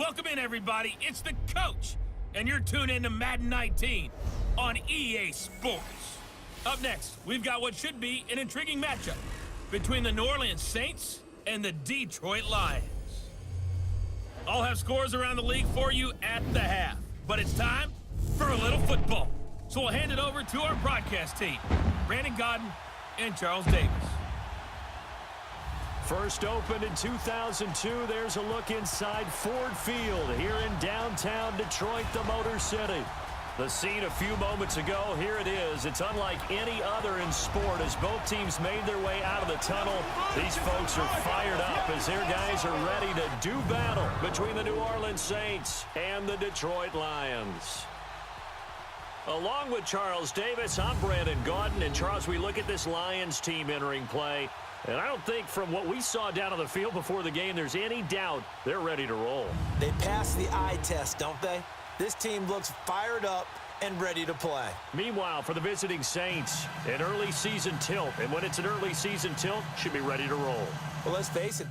Welcome in, everybody. It's the coach, and you're tuned in to Madden 19 on EA Sports. Up next, we've got what should be an intriguing matchup between the New Orleans Saints and the Detroit Lions. I'll have scores around the league for you at the half, but it's time for a little football. So we'll hand it over to our broadcast team, Brandon Godden and Charles Davis. First opened in 2002, there's a look inside Ford Field here in downtown Detroit, the Motor City. The scene a few moments ago, here it is. It's unlike any other in sport as both teams made their way out of the tunnel. These folks are fired up as their guys are ready to do battle between the New Orleans Saints and the Detroit Lions. Along with Charles Davis, I'm Brandon Godden. And Charles, we look at this Lions team entering play, and I don't think from what we saw down on the field before the game there's any doubt they're ready to roll. They pass the eye test, don't they? This team looks fired up and ready to play. Meanwhile, for the visiting Saints, an early season tilt. And when it's an early season tilt, should be ready to roll. Well, let's face it.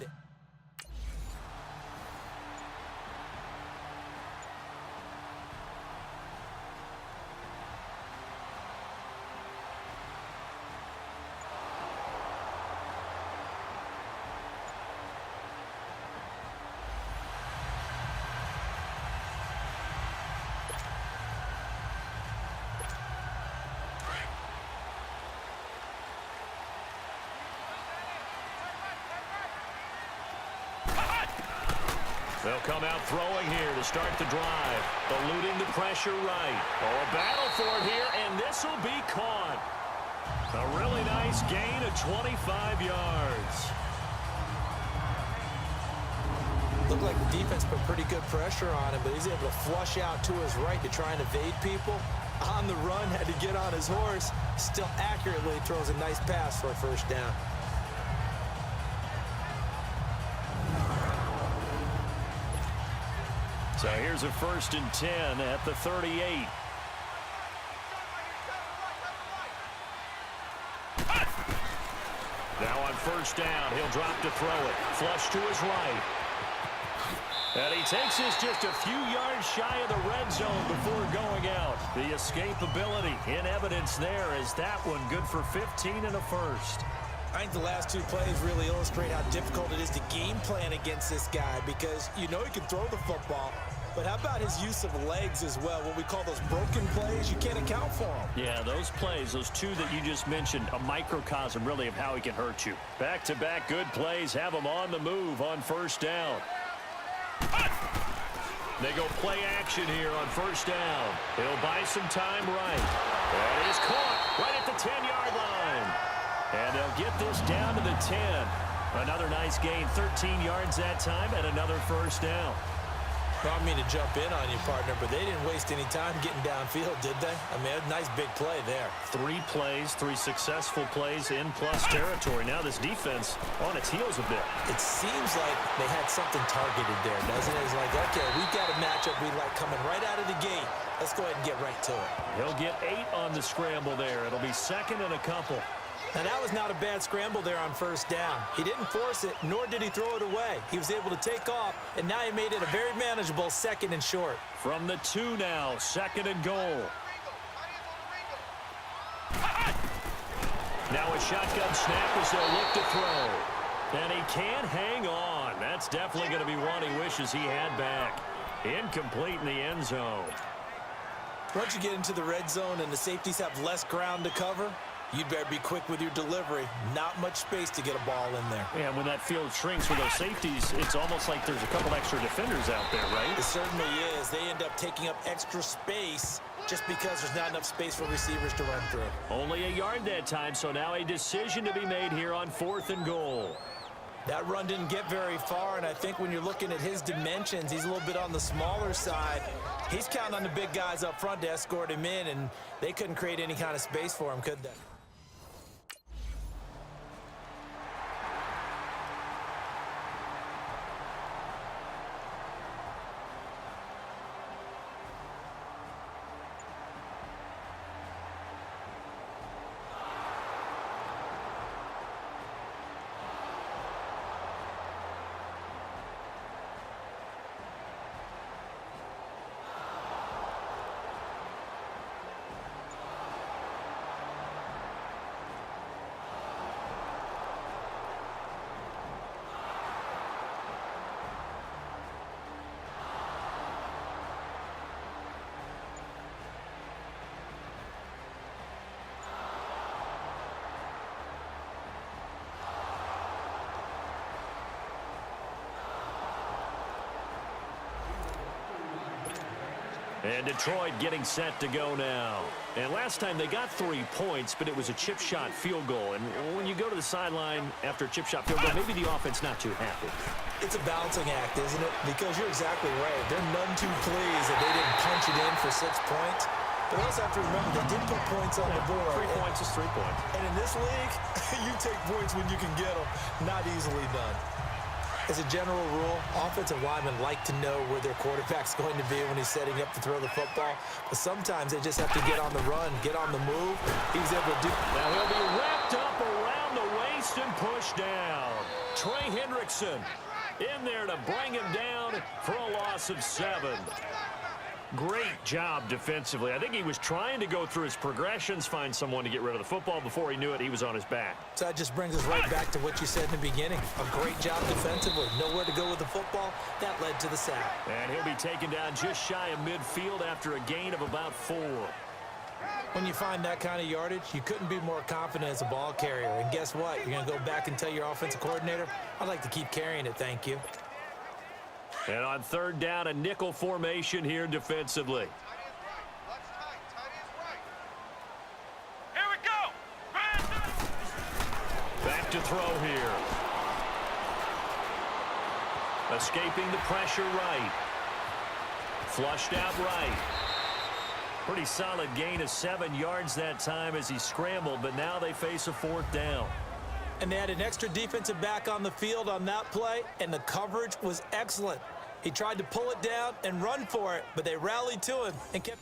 They'll come out throwing here to start the drive, eluding the pressure right. Oh, a battle for it here, and this will be caught. A really nice gain of 25 yards. Looked like the defense put pretty good pressure on him, but he's able to flush out to his right to try and evade people. On the run, had to get on his horse. Still accurately throws a nice pass for a first down. So here's a 1st and 10 at the 38. Now on 1st down, he'll drop to throw it. Flush to his right. And he takes this just a few yards shy of the red zone before going out. The escapability in evidence there is that one good for 15 and a first. I think the last two plays really illustrate how difficult it is to game plan against this guy because you know he can throw the football, but how about his use of legs as well? What we call those broken plays, you can't account for them. Yeah, those plays, those two that you just mentioned, a microcosm really of how he can hurt you. Back-to-back good plays have him on the move on 1st down. They go play action here on 1st down. He'll buy some time right. That is caught right at the 10-yard line. And they'll get this down to the 10. Another nice gain, 13 yards that time, and another 1st down. I don't mean to jump in on you, partner, but they didn't waste any time getting downfield, did they? I mean, a nice big play there. 3 plays, 3 successful plays in plus territory. Now this defense on its heels a bit. It seems like they had something targeted there, doesn't it? It's like, okay, we've got a matchup we like coming right out of the gate. Let's go ahead and get right to it. He'll get 8 on the scramble there. It'll be 2nd and a couple. And that was not a bad scramble there on 1st down. He didn't force it, nor did he throw it away. He was able to take off, and now he made it a very manageable 2nd and short. From the 2 now, 2nd and goal. Now a shotgun snap as they'll look to throw. And he can't hang on. That's definitely going to be one he wishes he had back. Incomplete in the end zone. Once you get into the red zone and the safeties have less ground to cover, you'd better be quick with your delivery. Not much space to get a ball in there. Yeah, when that field shrinks with those safeties, it's almost like there's a couple extra defenders out there, right? It certainly is. They end up taking up extra space just because there's not enough space for receivers to run through. Only a yard that time, so now a decision to be made here on 4th and goal. That run didn't get very far, and I think when you're looking at his dimensions, he's a little bit on the smaller side. He's counting on the big guys up front to escort him in, and they couldn't create any kind of space for him, could they? And Detroit getting set to go now. And last time they got 3 points, but it was a chip shot field goal. And when you go to the sideline after a chip shot field goal, maybe the offense not too happy. It's a balancing act, isn't it? Because you're exactly right. They're none too pleased that they didn't punch it in for 6 points. But also have to remember, they did put points on the board. 3 points is 3 points. And in this league, you take points when you can get them. Not easily done. As a general rule, offensive linemen like to know where their quarterback's going to be when he's setting up to throw the football. But sometimes they just have to get on the run, get on the move. He was able to do. Now he'll be wrapped up around the waist and pushed down. Trey Hendrickson in there to bring him down for a loss of 7. Great job defensively. I think he was trying to go through his progressions, find someone to get rid of the football. Before he knew it, he was on his back. So that just brings us right back to what you said in the beginning. A great job defensively. Nowhere to go with the football. That led to the sack. And he'll be taken down just shy of midfield after a gain of about 4. When you find that kind of yardage, you couldn't be more confident as a ball carrier. And guess what? You're going to go back and tell your offensive coordinator, I'd like to keep carrying it, thank you. And on 3rd down, a nickel formation here defensively. Here we go. Back to throw here. Escaping the pressure right. Flushed out right. Pretty solid gain of 7 yards that time as he scrambled, but now they face a 4th down. And they had an extra defensive back on the field on that play, and the coverage was excellent. He tried to pull it down and run for it, but they rallied to him and kept.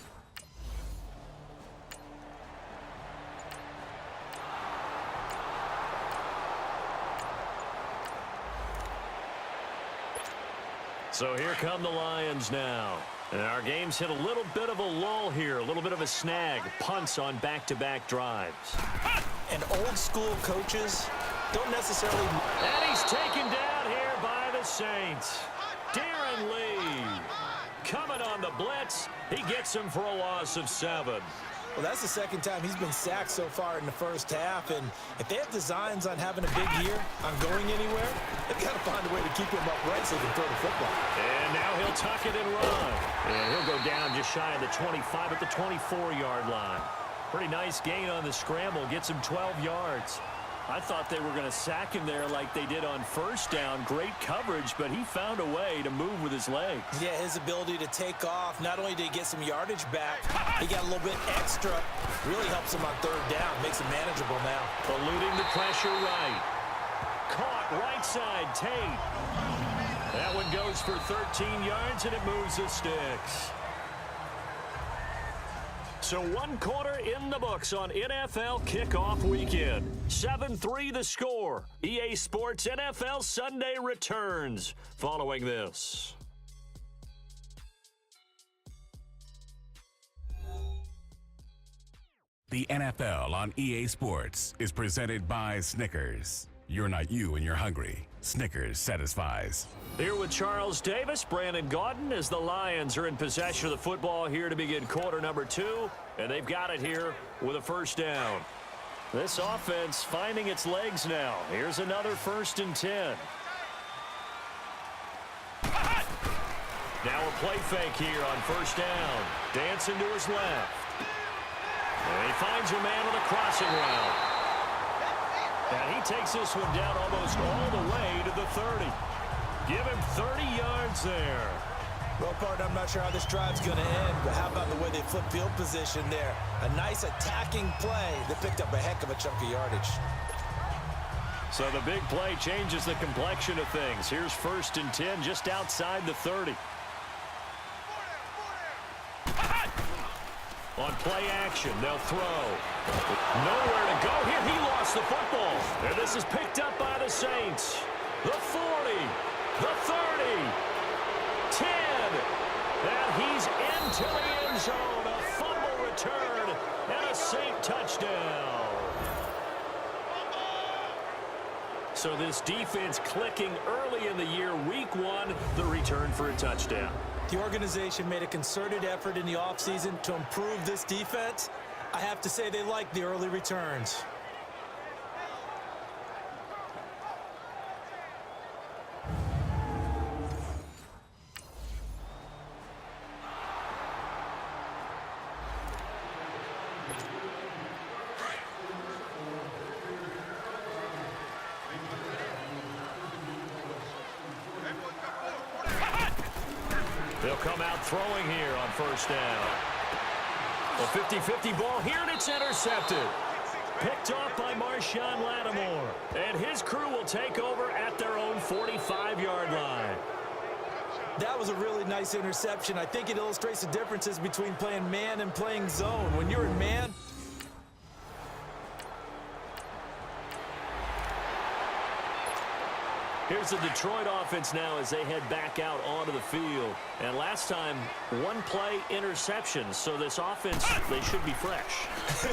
So here come the Lions now. And our game's hit a little bit of a lull here, a little bit of a snag. Punts on back-to-back drives. And old school coaches don't necessarily. And he's taken down here by the Saints. Darren Lee coming on the blitz. He gets him for a loss of 7. Well, that's the 2nd time he's been sacked so far in the first half. And if they have designs on having a big year, on going anywhere, they've got to find a way to keep him upright so he can throw the football. And now he'll tuck it and run. And he'll go down just shy of the 25 at the 24-yard line. Pretty nice gain on the scramble. Gets him 12 yards. I thought they were going to sack him there like they did on 1st down. Great coverage, but he found a way to move with his legs. Yeah, his ability to take off, not only did he get some yardage back, he got a little bit extra. Really helps him on 3rd down, makes it manageable now. Eluding the pressure right. Caught right side, Tate. That one goes for 13 yards, and it moves the sticks. So 1 quarter in the books on NFL kickoff weekend. 7-3 the score. EA Sports NFL Sunday returns following this. The NFL on EA Sports is presented by Snickers. You're not you when you're hungry. Snickers satisfies. Here with Charles Davis, Brandon Gaudin, as the Lions are in possession of the football here to begin quarter number 2, and they've got it here with a 1st down. This offense finding its legs now. Here's another 1st and 10. Now a play fake here on 1st down. Dancing to his left. And he finds a man on a crossing route. And he takes this one down almost all the way to the 30. Give him 30 yards there. Well, partner, I'm not sure how this drive's going to end, but how about the way they flip field position there? A nice attacking play that picked up a heck of a chunk of yardage. So the big play changes the complexion of things. Here's 1st and 10 just outside the 30. On play action, they'll throw. Nowhere to go here. He lost the football. And this is picked up by the Saints. The 40, the 30, 10. And he's into the end zone. A fumble return and a Saint touchdown. So this defense clicking early in the year. Week 1, the return for a touchdown. The organization made a concerted effort in the offseason to improve this defense. I have to say they like the early returns. They'll come out throwing here on first down. A 50-50 ball here, and it's intercepted. Picked off by Marshawn Lattimore. And his crew will take over at their own 45-yard line. That was a really nice interception. I think it illustrates the differences between playing man and playing zone. When you're in man, here's the Detroit offense now as they head back out onto the field. And last time, one play interception. So this offense, they should be fresh.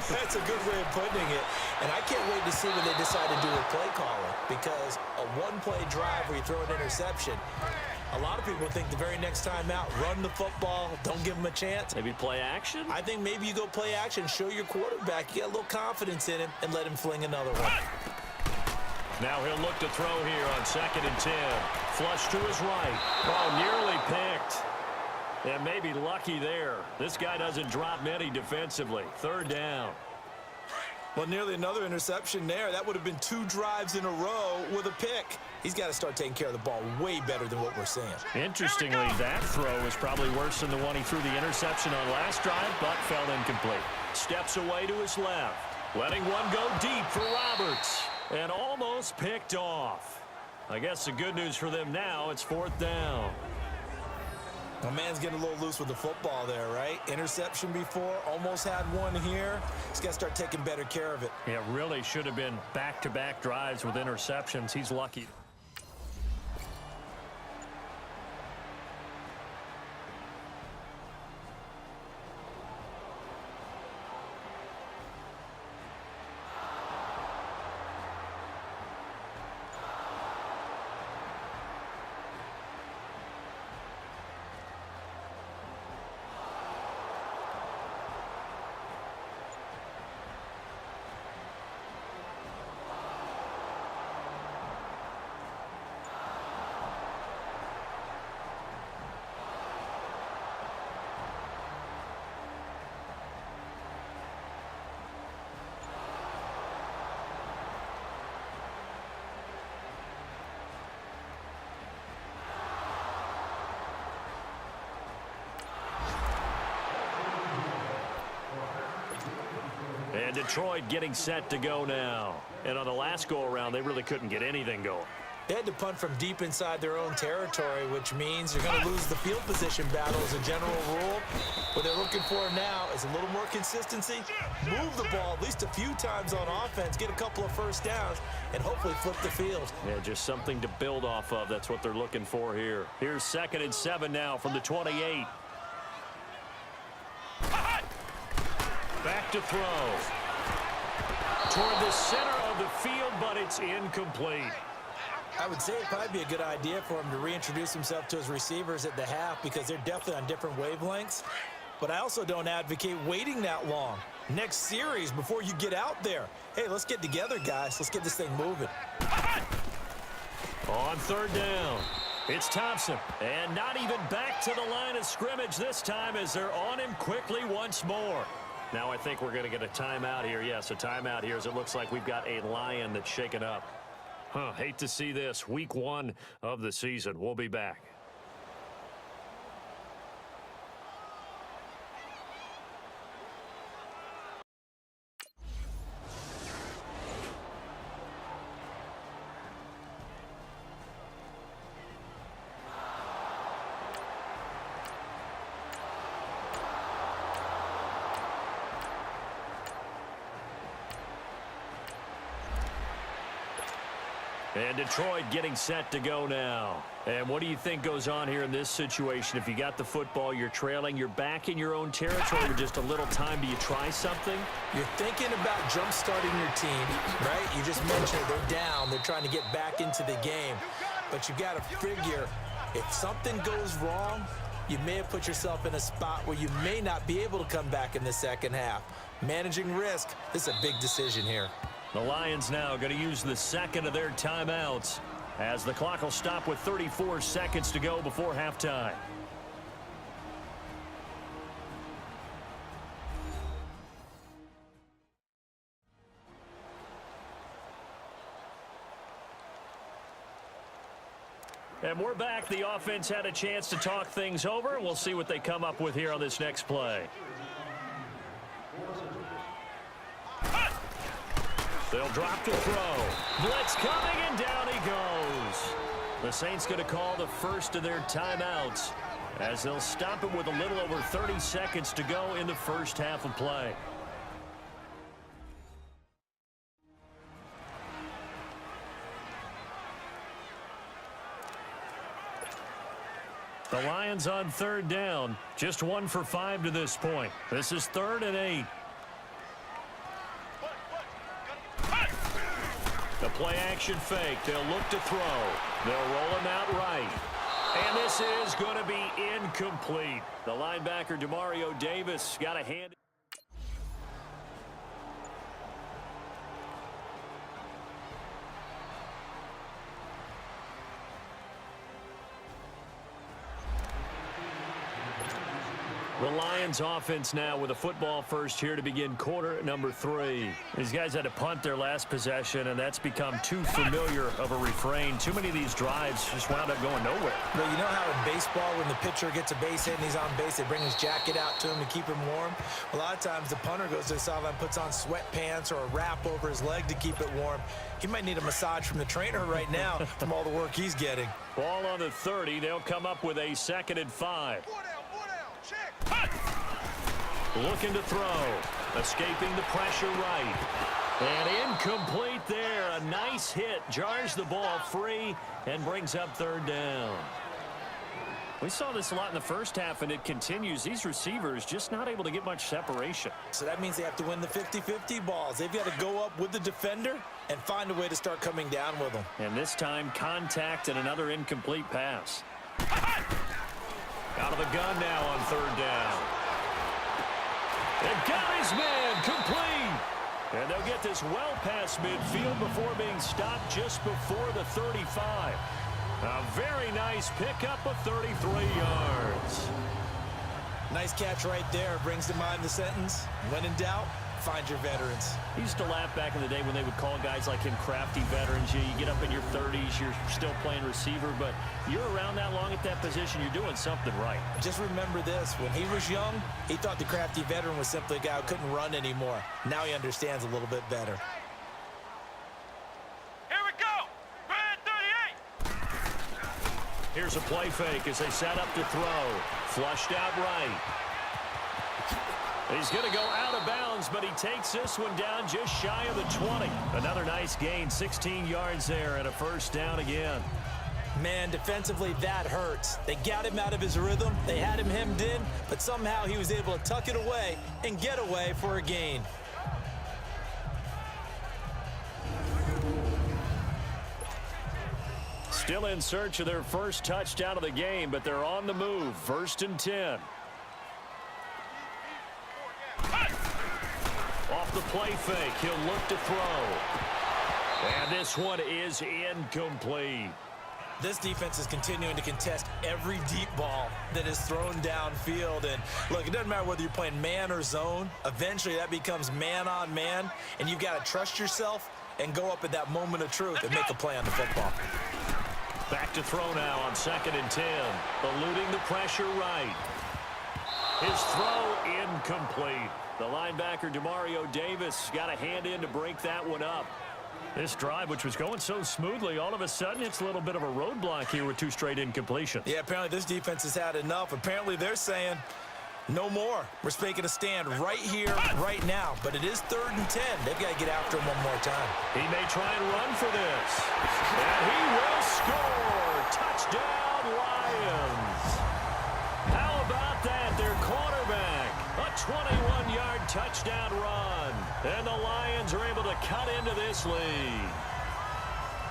that's a good way of putting it. And I can't wait to see what they decide to do with play calling, because a one-play drive where you throw an interception, a lot of people think the very next time out, run the football, don't give them a chance. Maybe play action? I think maybe you go play action, show your quarterback, you get a little confidence in him, and let him fling another one. Now he'll look to throw here on 2nd and 10. Flush to his right. Oh, nearly picked. And maybe lucky there. This guy doesn't drop many defensively. 3rd down. Well, nearly another interception there. That would have been 2 drives in a row with a pick. He's got to start taking care of the ball way better than what we're seeing. Interestingly, that throw is probably worse than the one he threw the interception on last drive, but fell incomplete. Steps away to his left. Letting one go deep for Roberts. And almost picked off. I guess the good news for them now, it's 4th down. My man's getting a little loose with the football there, right? Interception before, almost had one here. He's got to start taking better care of it. Yeah, really should have been back-to-back drives with interceptions. He's lucky. And Detroit getting set to go now. And on the last go-around, they really couldn't get anything going. They had to punt from deep inside their own territory, which means you're going to lose the field position battle as a general rule. What they're looking for now is a little more consistency, move the ball at least a few times on offense, get a couple of first downs, and hopefully flip the field. Yeah, just something to build off of. That's what they're looking for here. Here's 2nd and 7 now from the 28. Back to throw. Toward the center of the field, but it's incomplete. I would say it'd probably be a good idea for him to reintroduce himself to his receivers at the half, because they're definitely on different wavelengths. But I also don't advocate waiting that long. Next series, before you get out there, hey, let's get together, guys. Let's get this thing moving. On 3rd down, it's Thompson. And not even back to the line of scrimmage this time as they're on him quickly once more. Now I think we're going to get a timeout here. Yes, a timeout here, as it looks like we've got a Lion that's shaken up. Hate to see this. Week 1 of the season. We'll be back. And Detroit getting set to go now. And what do you think goes on here in this situation? If you got the football, you're trailing, you're back in your own territory with just a little time. Do you try something? You're thinking about jump-starting your team, right? You just mentioned they're down. They're trying to get back into the game. But you got to figure, if something goes wrong, you may have put yourself in a spot where you may not be able to come back in the second half. Managing risk, this is a big decision here. The Lions now going to use the second of their timeouts as the clock will stop with 34 seconds to go before halftime. And we're back. The offense had a chance to talk things over. We'll see what they come up with here on this next play. They'll drop to throw. Blitz coming, and down he goes. The Saints going to call the first of their timeouts as they'll stop it with a little over 30 seconds to go in the first half of play. The Lions on third down. Just 1 for 5 to this point. This is 3rd and 8. The play action fake. They'll look to throw. They'll roll him out right. And this is going to be incomplete. The linebacker, Demario Davis, got a hand. The Lions offense now with a football first here to begin quarter number 3. These guys had to punt their last possession, and that's become too familiar of a refrain. Too many of these drives just wound up going nowhere. But you know how in baseball, when the pitcher gets a base hit and he's on base, they bring his jacket out to him to keep him warm? A lot of times the punter goes to the sideline, puts on sweatpants or a wrap over his leg to keep it warm. He might need a massage from the trainer right now from all the work he's getting. Ball on the 30. They'll come up with a 2nd and 5. Looking to throw. Escaping the pressure right. And incomplete there. A nice hit. Jars the ball free and brings up 3rd down. We saw this a lot in the first half, and it continues. These receivers just not able to get much separation. So that means they have to win the 50-50 balls. They've got to go up with the defender and find a way to start coming down with them. And this time, contact and another incomplete pass. Out of the gun now on 3rd down. And got his man complete. And they'll get this well past midfield before being stopped just before the 35. A very nice pickup of 33 yards. Nice catch right there. Brings to mind the sentence, when in doubt, find your veterans. He used to laugh back in the day when they would call guys like him crafty veterans. You get up in your 30s, you're still playing receiver, but you're around that long at that position, you're doing something right. Just remember this. When he was young, he thought the crafty veteran was simply a guy who couldn't run anymore. Now he understands a little bit better. Here we go. Red 38. Here's a play fake as they set up to throw. Flushed out right. He's going to go out of bounds, but he takes this one down just shy of the 20. Another nice gain, 16 yards there, and a 1st down again. Man, defensively, that hurts. They got him out of his rhythm. They had him hemmed in, but somehow he was able to tuck it away and get away for a gain. Still in search of their first touchdown of the game, but they're on the move. 1st and 10. Off the play fake, he'll look to throw. And this one is incomplete. This defense is continuing to contest every deep ball that is thrown downfield. And look, it doesn't matter whether you're playing man or zone. Eventually that becomes man on man, and you've got to trust yourself and go up at that moment of truth and make a play on the football. Back to throw now on 2nd and 10. Eluding the pressure right. His throw incomplete. The linebacker, Demario Davis, got a hand in to break that one up. This drive, which was going so smoothly, all of a sudden it's a little bit of a roadblock here with 2 straight incompletions. Yeah, apparently this defense has had enough. Apparently they're saying no more. We're making a stand right here, right now. But it is 3rd and 10. They've got to get after him one more time. He may try and run for this. And he will score. Touchdown, Lions. How about that? Their quarterback. A 21-yard touchdown run. And the Lions are able to cut into this lead.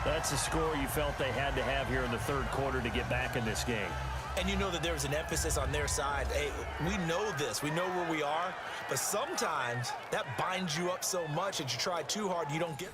That's a score you felt they had to have here in the 3rd quarter to get back in this game. And you know that there was an emphasis on their side. Hey, we know this. We know where we are. But sometimes that binds you up so much that you try too hard, you don't get.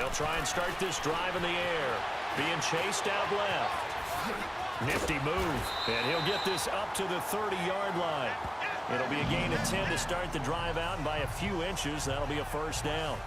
They'll try and start this drive in the air. Being chased out left. Nifty move. And he'll get this up to the 30-yard line. It'll be a gain of 10 to start the drive out, and by a few inches, that'll be a first down.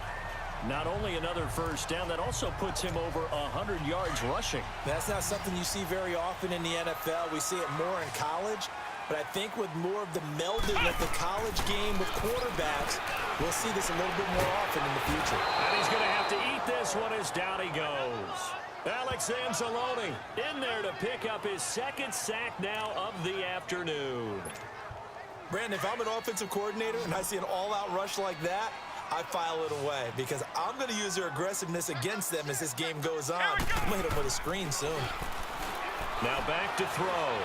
Not only another first down, that also puts him over 100 yards rushing. That's not something you see very often in the NFL. We see it more in college. But I think with more of the melding of the college game with quarterbacks, we'll see this a little bit more often in the future. And he's going to have to eat this one as down he goes. Alex Anzalone in there to pick up his second sack now of the afternoon. Brandon, if I'm an offensive coordinator and I see an all-out rush like that, I file it away because I'm going to use their aggressiveness against them as this game goes on. I'm going to hit them with a screen soon. Now back to throw.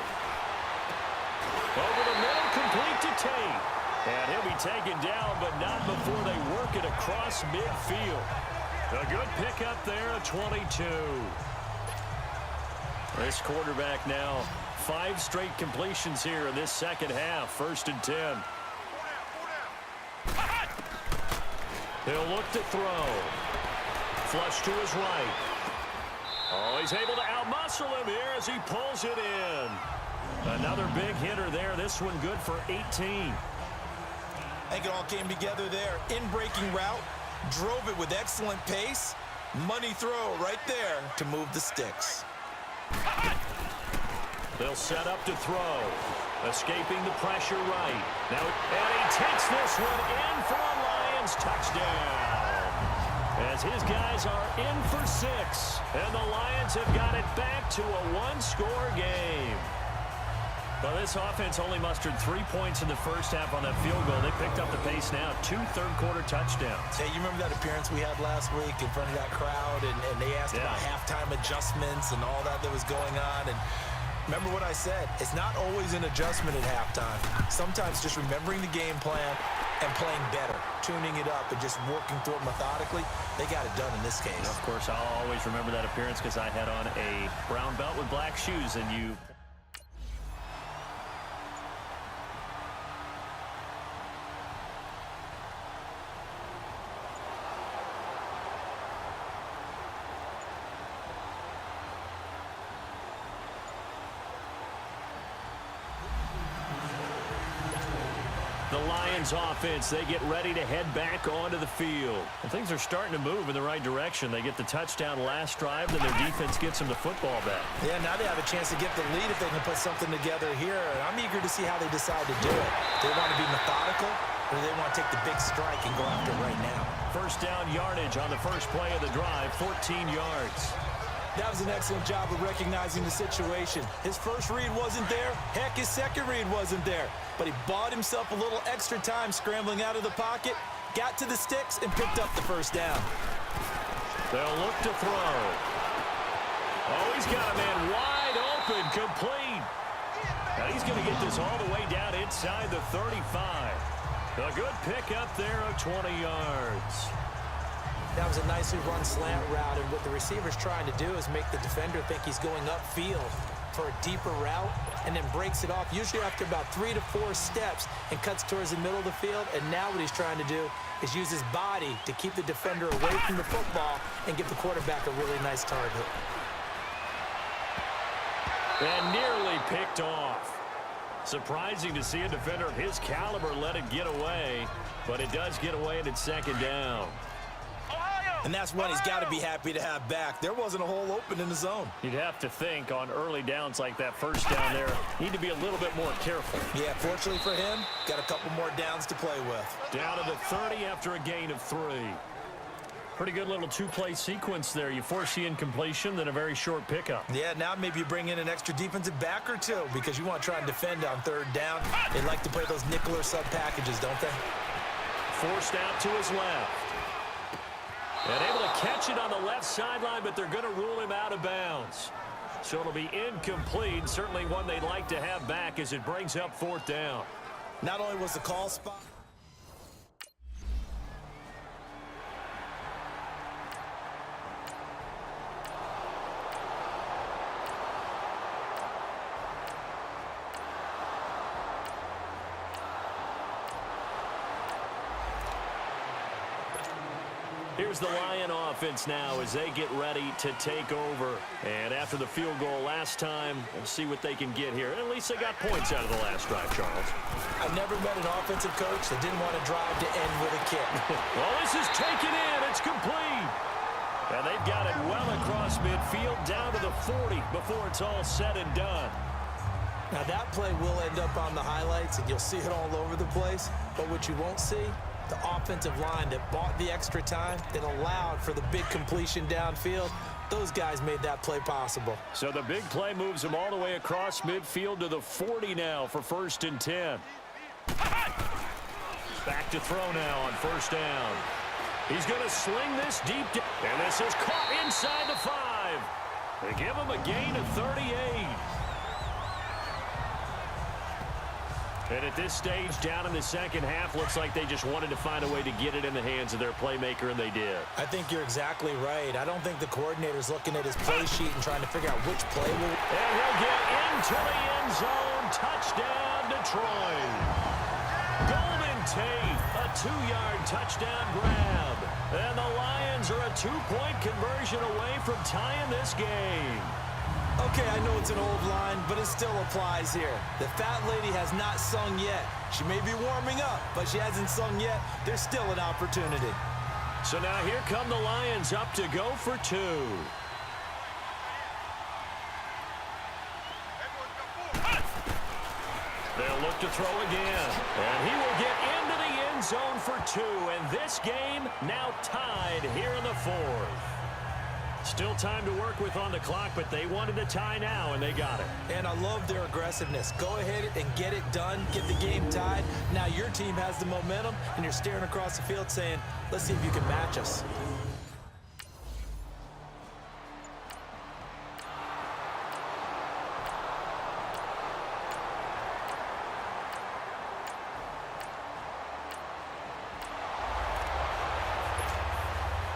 Over the middle, complete to Tate. And he'll be taken down, but not before they work it across midfield. A good pickup there, a 22. This quarterback now, 5 straight completions here in this second half, 1st and 10. He'll look to throw. Flush to his right. Oh, he's able to outmuscle him here as he pulls it in. Another big hitter there. This one good for 18. I think it all came together there. In-breaking route, drove it with excellent pace. Money throw right there to move the sticks. They'll set up to throw. Escaping the pressure right. Now, and he takes this one in for a Lions touchdown. As his guys are in for 6. And the Lions have got it back to a 1-score game. Well, this offense only mustered 3 points in the first half on that field goal. They picked up the pace now. 2 third-quarter touchdowns. Hey, you remember that appearance we had last week in front of that crowd, and they asked about halftime adjustments and all that was going on, and remember what I said. It's not always an adjustment at halftime. Sometimes just remembering the game plan and playing better, tuning it up and just working through it methodically. They got it done in this case. Of course, I'll always remember that appearance because I had on a brown belt with black shoes, and you... The Lions offense, they get ready to head back onto the field. And things are starting to move in the right direction. They get the touchdown last drive, then their defense gets them the football back. Yeah, now they have a chance to get the lead if they can put something together here. And I'm eager to see how they decide to do it. They want to be methodical, or they want to take the big strike and go after it right now. First down yardage on the first play of the drive, 14 yards. That was an excellent job of recognizing the situation. His first read wasn't there. Heck, his second read wasn't there. But he bought himself a little extra time scrambling out of the pocket, got to the sticks, and picked up the first down. They'll look to throw. Oh, he's got a man wide open, complete. Now he's going to get this all the way down inside the 35. A good pickup there of 20 yards. That was a nicely run slant route, and what the receiver's trying to do is make the defender think he's going upfield for a deeper route, and then breaks it off, usually after about 3 to 4 steps, and cuts towards the middle of the field. And now what he's trying to do is use his body to keep the defender away from the football and give the quarterback a really nice target. And nearly picked off. Surprising to see a defender of his caliber let it get away, but it does get away and it's second down. And that's one he's got to be happy to have back. There wasn't a hole open in the zone. You'd have to think on early downs like that first down there, need to be a little bit more careful. Yeah, fortunately for him, got a couple more downs to play with. Down to the 30 after a gain of 3. Pretty good little 2-play sequence there. You force the incompletion, then a very short pickup. Yeah, now maybe you bring in an extra defensive back or two because you want to try and defend on third down. They like to play those nickel or sub packages, don't they? Forced out to his left. And able to catch it on the left sideline, but they're going to rule him out of bounds. So it'll be incomplete. Certainly one they'd like to have back as it brings up 4th down. Not only was the call spot. here's the Lion offense now as they get ready to take over. And after the field goal last time, we'll see what they can get here. At least they got points out of the last drive, Charles. I've never met an offensive coach that didn't want to drive to end with a kick. Well, this is taken in. It's complete. And they've got it well across midfield down to the 40 before it's all said and done. Now, that play will end up on the highlights, and you'll see it all over the place. But what you won't see, the offensive line that bought the extra time, that allowed for the big completion downfield, those guys made that play possible. So the big play moves them all the way across midfield to the 40 now for 1st and 10. Back to throw now on 1st down. He's going to sling this deep down. And this is caught inside the 5. They give him a gain of 38. And at this stage, down in the second half, looks like they just wanted to find a way to get it in the hands of their playmaker, and they did. I think you're exactly right. I don't think the coordinator's looking at his play sheet and trying to figure out which play will... And he'll get into the end zone. Touchdown, Detroit. Golden Tate, a 2-yard touchdown grab. And the Lions are a 2-point conversion away from tying this game. Okay, I know it's an old line, but it still applies here. The fat lady has not sung yet. She may be warming up, but she hasn't sung yet. There's still an opportunity. So now here come the Lions up to go for 2. They'll look to throw again. And he will get into the end zone for 2. And this game now tied here in the 4th. Still time to work with on the clock, but they wanted to tie now, and they got it. And I love their aggressiveness. Go ahead and get it done, get the game tied. Now your team has the momentum, and you're staring across the field saying, let's see if you can match us.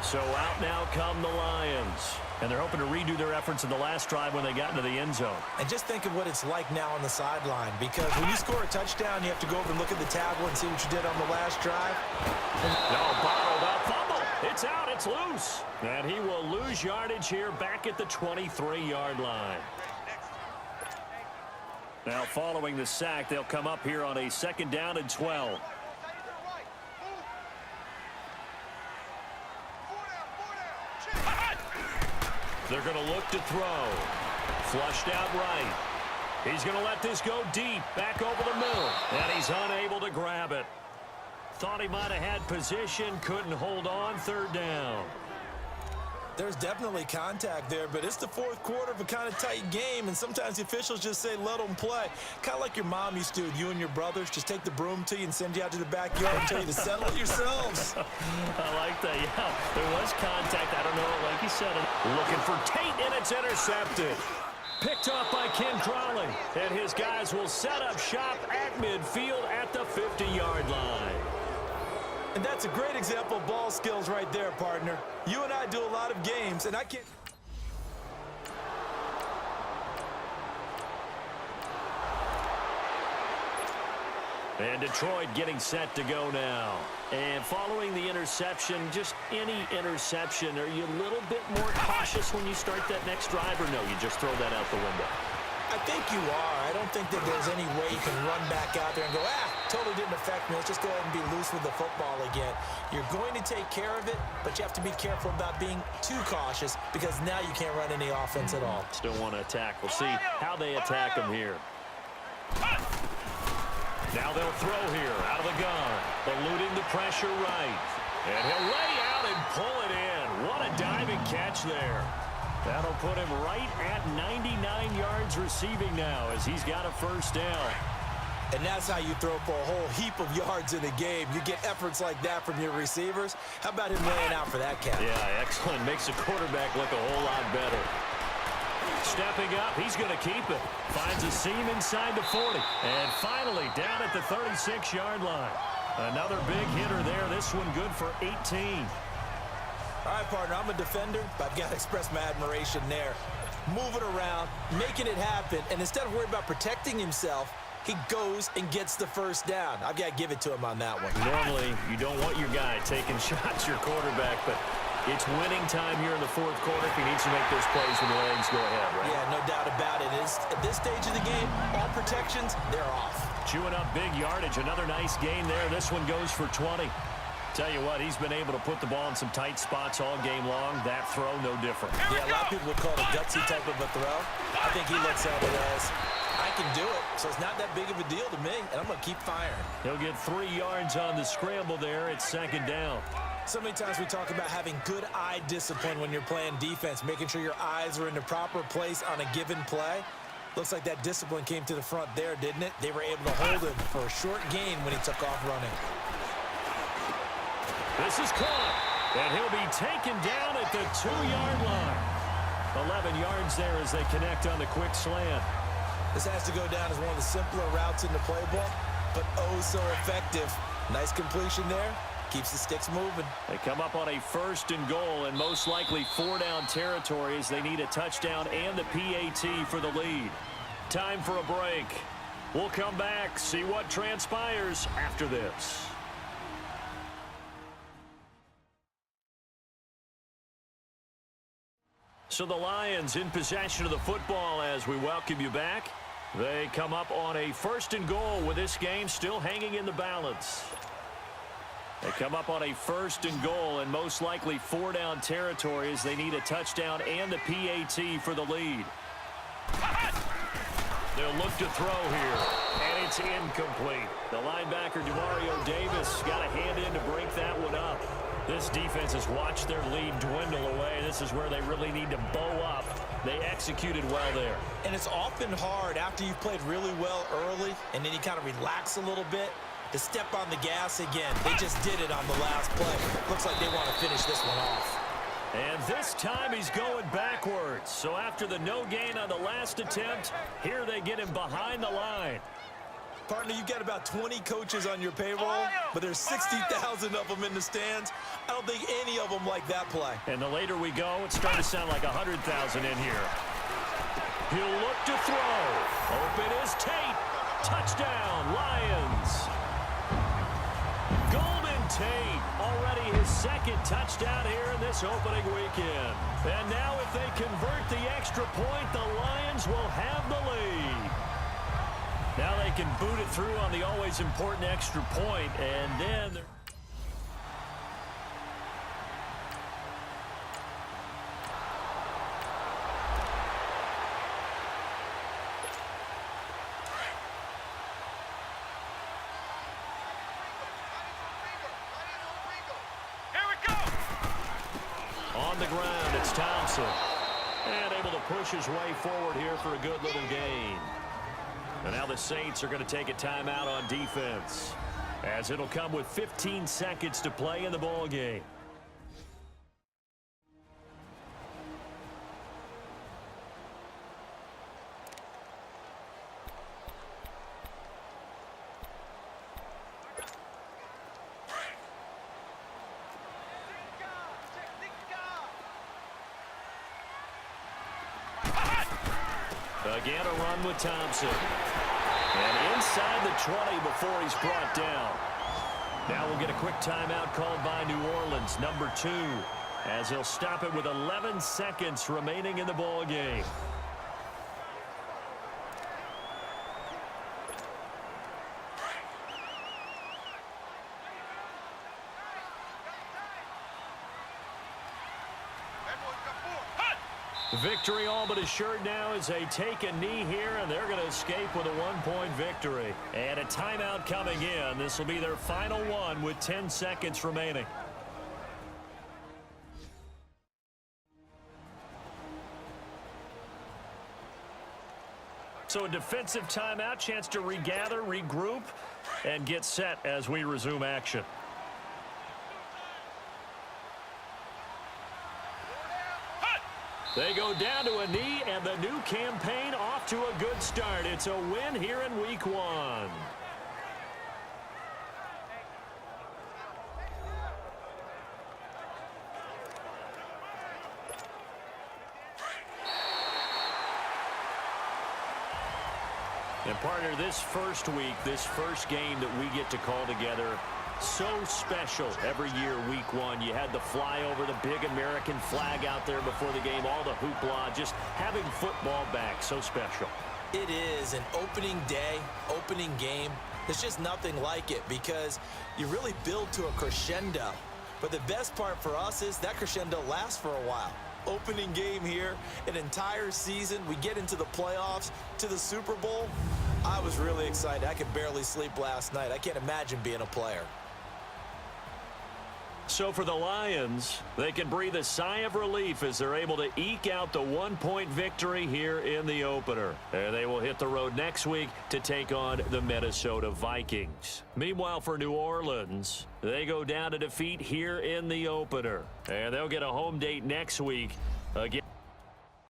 So out now come the Lions. And they're hoping to redo their efforts in the last drive when they got into the end zone. And just think of what it's like now on the sideline, because when you score a touchdown, you have to go over and look at the tablet and see what you did on the last drive. No, bottled up fumble. It's out. It's loose. And he will lose yardage here back at the 23-yard line. Now following the sack, they'll come up here on a 2nd down and 12. They're going to look to throw. Flushed out right. He's going to let this go deep, back over the middle. And he's unable to grab it. Thought he might have had position, couldn't hold on, 3rd down. There's definitely contact there, but it's the 4th quarter of a kind of tight game, and sometimes the officials just say, let them play. Kind of like your mom used to with you and your brothers. Just take the broom to you and send you out to the backyard and tell you to settle it yourselves. I like that, yeah. There was contact. I don't know, like you said. Looking for Tate, and it's intercepted. Picked off by Ken Crawley, and his guys will set up shop at midfield at the 50-yard line. And that's a great example of ball skills right there, partner. You and I do a lot of games, and I can't... And Detroit getting set to go now. And following the interception, just any interception, are you a little bit more cautious when you start that next drive, or no, you just throw that out the window? I think you are. I don't think that there's any way you can run back out there and go, totally didn't affect me. Let's just go ahead and be loose with the football again. You're going to take care of it, but you have to be careful about being too cautious because now you can't run any offense at all. Still want to attack. We'll see how they attack them here. Now they'll throw here out of the gun, eluding the pressure right. And he'll lay out and pull it in. What a diving catch there. That'll put him right at 99 yards receiving now as he's got a 1st down. And that's how you throw for a whole heap of yards in a game. You get efforts like that from your receivers. How about him laying out for that catch? Yeah, excellent. Makes the quarterback look a whole lot better. Stepping up, he's going to keep it. Finds a seam inside the 40. And finally down at the 36-yard line. Another big hitter there. This one good for 18. All right, partner, I'm a defender, but I've got to express my admiration there. Moving around, making it happen, and instead of worrying about protecting himself, he goes and gets the 1st down. I've got to give it to him on that one. Normally, you don't want your guy taking shots, your quarterback, but It's winning time here in the fourth quarter if he needs to make those plays when the legs go ahead, right? Yeah, no doubt about it. At this stage of the game, all protections, they're off. Chewing up big yardage. Another nice gain there. This one goes for 20. Tell you what, he's been able to put the ball in some tight spots all game long. That throw, no different. Yeah, a lot of people would call it a gutsy type of a throw. I think he looks at it as, I can do it, so it's not that big of a deal to me, and I'm going to keep firing. He'll get 3 yards on the scramble there. It's second down. So many times we talk about having good eye discipline when you're playing defense, making sure your eyes are in the proper place on a given play. Looks like that discipline came to the front there, didn't it? They were able to hold him for a short gain when he took off running. This is caught, and he'll be taken down at the 2-yard line. 11 yards there as they connect on the quick slant. This has to go down as one of the simpler routes in the playbook, but oh so effective. Nice completion there. Keeps the sticks moving. They come up on a 1st and goal and most likely 4-down territory as they need a touchdown and the PAT for the lead. Time for a break. We'll come back, see what transpires after this. So the Lions in possession of the football as we welcome you back. They come up on a 1st and goal with this game still hanging in the balance. They come up on a 1st and goal and most likely 4-down territory as they need a touchdown and the PAT for the lead. They'll look to throw here, and it's incomplete. The linebacker, Demario Davis, got a hand in to break that one up. This defense has watched their lead dwindle away. This is where they really need to bow up. They executed well there. And it's often hard after you've played really well early and then you kind of relax a little bit to step on the gas again. They just did it on the last play. Looks like they want to finish this one off. And this time he's going backwards. So after the no gain on the last attempt, here they get him behind the line. Partner, you've got about 20 coaches on your payroll, but there's 60,000 of them in the stands. I don't think any of them like that play. And the later we go, it's starting to sound like 100,000 in here. He'll look to throw. Open is Tate. Touchdown, Lions. Golden Tate, already his 2nd touchdown here in this opening weekend. And now if they convert the extra point, the Lions will have the lead. Now they can boot it through on the always important extra point, and then on the ground, it's Thompson. And able to push his way forward here for a good little gain. And now the Saints are going to take a timeout on defense, as it'll come with 15 seconds to play in the ball game. Again, a run with Thompson. And inside the 20 before he's brought down. Now we'll get a quick timeout called by New Orleans, number 2, as he'll stop it with 11 seconds remaining in the ball game. Victory all but assured now as they take a knee here, and they're going to escape with a 1-point victory. And a timeout coming in. This will be their final one with 10 seconds remaining. So a defensive timeout, chance to regather, regroup, and get set as we resume action. They go down to a knee, and the new campaign off to a good start. It's a win here in Week 1. And partner, this first week, this first game that we get to call together, So special every year, week one. You had the flyover, the big American flag out there before the game, all the hoopla, just having football back, so special. It is an opening day, opening game. There's just nothing like it because you really build to a crescendo. But the best part for us is that crescendo lasts for a while. Opening game here, an entire season. We get into the playoffs, to the Super Bowl. I was really excited. I could barely sleep last night. I can't imagine being a player. So for the Lions, they can breathe a sigh of relief as they're able to eke out the one-point victory here in the opener. And they will hit the road next week to take on the Minnesota Vikings. Meanwhile, for New Orleans, they go down to defeat here in the opener. And they'll get a home date next week against